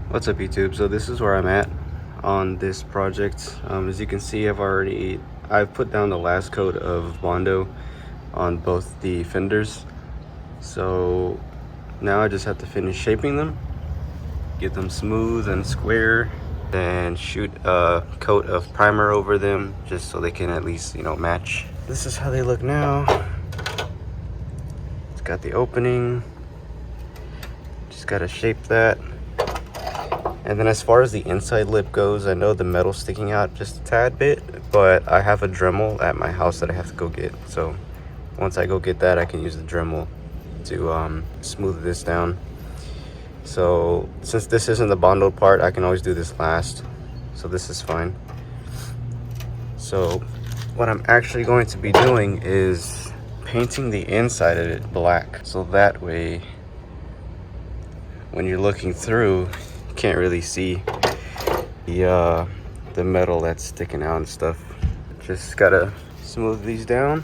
What's up, YouTube? So this is where I'm at on this project. As you can see, I've put down the last coat of Bondo on both the fenders. So now I just have to finish shaping them, get them smooth and square, then shoot a coat of primer over them just so they can at least, match. This is how they look now. It's got the opening. Just gotta shape that. And then as far as the inside lip goes, I know the metal's sticking out just a tad bit, but I have a Dremel at my house that I have to go get. So once I go get that, I can use the Dremel to smooth this down. So since this isn't the Bondo part, I can always do this last. So this is fine. So what I'm actually going to be doing is painting the inside of it black. So that way, when you're looking through, can't really see the metal that's sticking out and stuff. Just gotta smooth these down,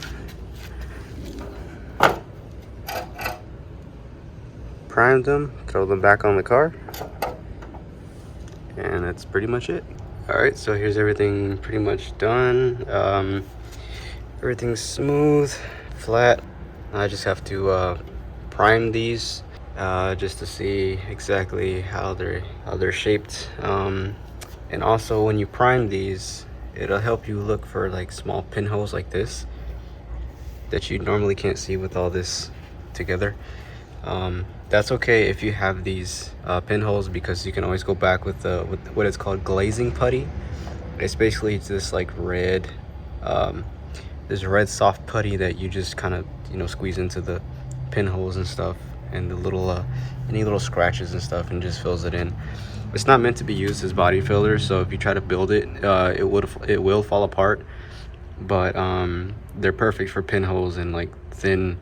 prime them, throw them back on the car, and that's pretty much it. All right, so here's everything pretty much done. Everything's smooth, flat. I just have to prime these just to see exactly how they're shaped, and also when you prime these, it'll help you look for like small pinholes like this that you normally can't see with all this together. That's okay if you have these pinholes, because you can always go back with what is called glazing putty. It's basically just like red, this red soft putty that you just kind of squeeze into the pinholes and stuff, and the little any little scratches and stuff, and just fills it in. It's not meant to be used as body filler, so if you try to build it, it will fall apart. But they're perfect for pinholes and like thin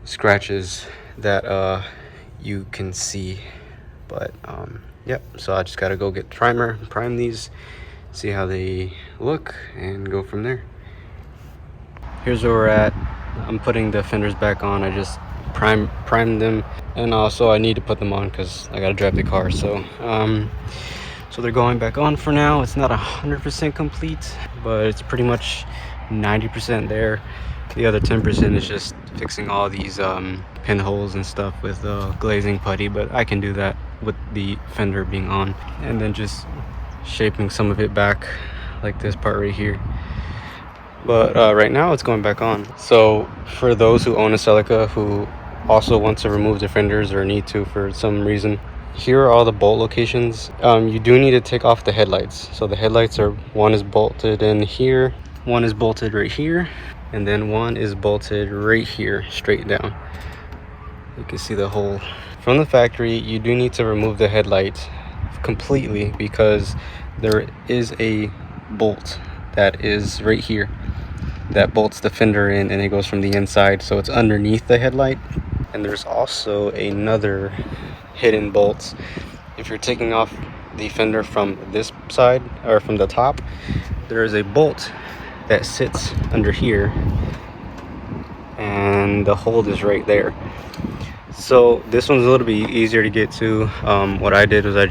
scratches that you can see. But yep, so I just gotta go get prime these, see how they look, and go from there. Here's where we're at. I'm putting the fenders back on. I just primed them, and also I need to put them on because I gotta drive the car. So so they're going back on for now. It's not 100% complete, but it's pretty much 90% there. The other 10% is just fixing all these pinholes and stuff with glazing putty, but I can do that with the fender being on, and then just shaping some of it back, like this part right here. But right now it's going back on. So for those who own a Celica who also want to remove the fenders or need to for some reason, here are all the bolt locations. You do need to take off the headlights. So the headlights are, one is bolted in here, one is bolted right here, and then one is bolted right here straight down. You can see the hole. From the factory, you do need to remove the headlight completely, because there is a bolt that is right here that bolts the fender in, and it goes from the inside, so it's underneath the headlight. And there's also another hidden bolt. If you're taking off the fender from this side, or from the top, there is a bolt that sits under here, and the hold is right there. So this one's a little bit easier to get to. What I did was I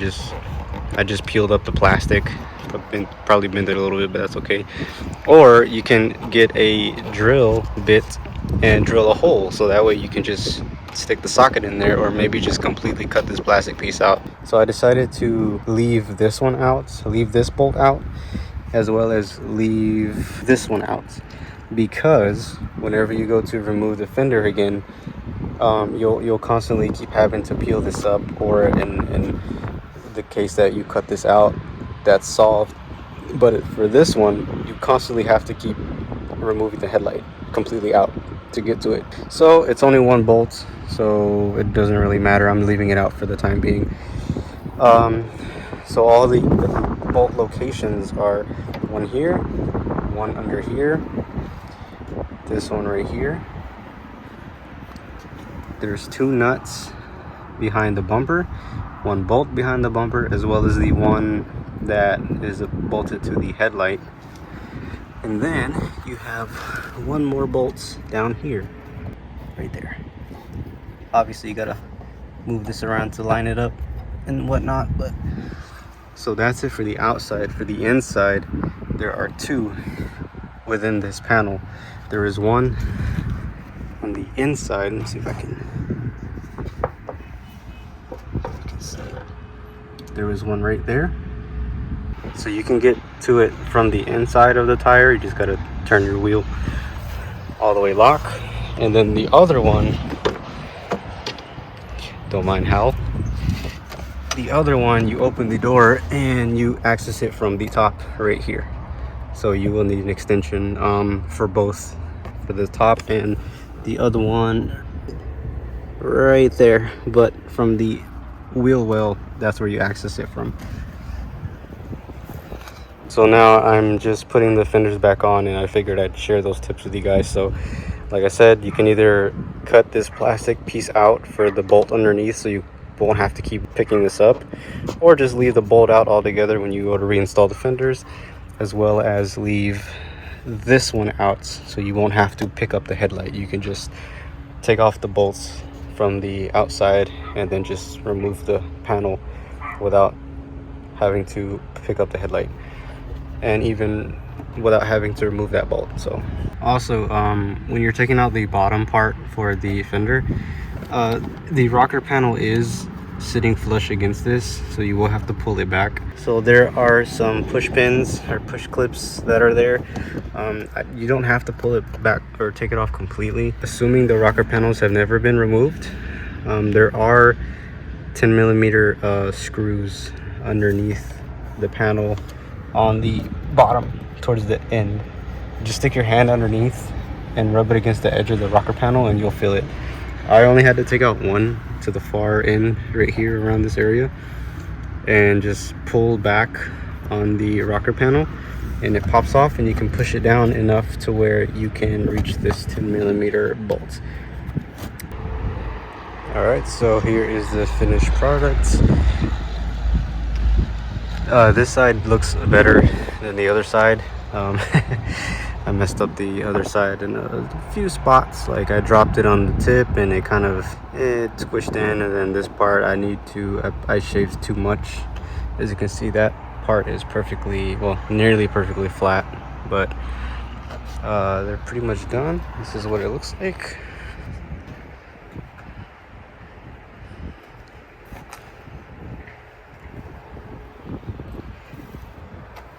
just peeled up the plastic, probably bent it a little bit, but that's okay. Or you can get a drill bit and drill a hole, so that way you can just stick the socket in there, or maybe just completely cut this plastic piece out. So I decided to leave this one out, leave this bolt out, as well as leave this one out, because whenever you go to remove the fender again, you'll constantly keep having to peel this up, or in the case that you cut this out, that's solved. But for this one, you constantly have to keep removing the headlight completely out to get to it. So it's only one bolt, so it doesn't really matter. I'm leaving it out for the time being. So all the bolt locations are one here, one under here, this one right here. There's two nuts behind the bumper, one bolt behind the bumper, as well as the one that is bolted to the headlight. And then you have one more bolt down here, right there. Obviously you gotta move this around to line it up, and whatnot. But so that's it for the outside. For the inside, there are two within this panel. There is one on the inside. Let me see if I can see. There was one right there. So you can get to it from the inside of the tire. You just gotta turn your wheel all the way lock. And then the other one, don't mind how, the other one, you open the door and you access it from the top right here. So you will need an extension for both, for the top and the other one right there. But from the wheel well, that's where you access it from. So now I'm just putting the fenders back on, and I figured I'd share those tips with you guys. So like I said, you can either cut this plastic piece out for the bolt underneath so you won't have to keep picking this up, or just leave the bolt out altogether when you go to reinstall the fenders, as well as leave this one out so you won't have to pick up the headlight. You can just take off the bolts from the outside and then just remove the panel without having to pick up the headlight, and even without having to remove that bolt. So also, when you're taking out the bottom part for the fender, the rocker panel is sitting flush against this, so you will have to pull it back. So there are some push pins or push clips that are there. You don't have to pull it back or take it off completely, assuming the rocker panels have never been removed. There are 10mm screws underneath the panel on the bottom towards the end. Just stick your hand underneath and rub it against the edge of the rocker panel and you'll feel it. I only had to take out one to the far end right here around this area and just pull back on the rocker panel, and it pops off, and you can push it down enough to where you can reach this 10mm bolt. All right, so here is the finished product. This side looks better than the other side. I messed up the other side in a few spots. Like I dropped it on the tip and it kind of squished in, and then this part I shaved too much. As you can see, that part is perfectly, well, nearly perfectly flat, but they're pretty much done. This is what it looks like.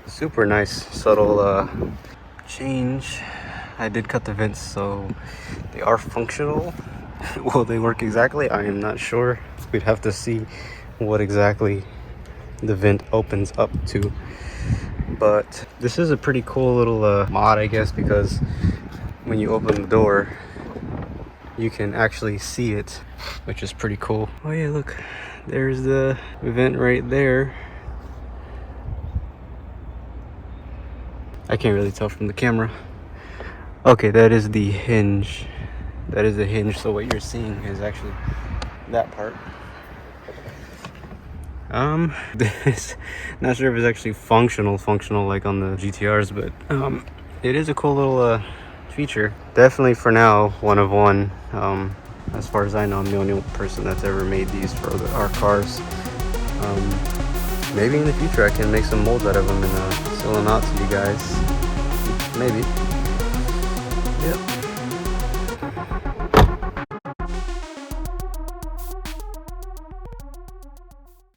Super nice, subtle change. I did cut the vents, so they are functional. Will they work exactly? I am not sure. We'd have to see what exactly the vent opens up to. But this is a pretty cool little mod, I guess, because when you open the door, you can actually see it, which is pretty cool. Oh yeah, look, there's the vent right there. I can't really tell from the camera. Okay, that is the hinge. That is the hinge, so what you're seeing is actually that part. This, not sure if it's actually functional like on the GTRs, but it is a cool little feature. Definitely for now, one of one. As far as I know, I'm the only person that's ever made these for our cars. Maybe in the future I can make some molds out of them and sell them out to you guys. Maybe. Yep.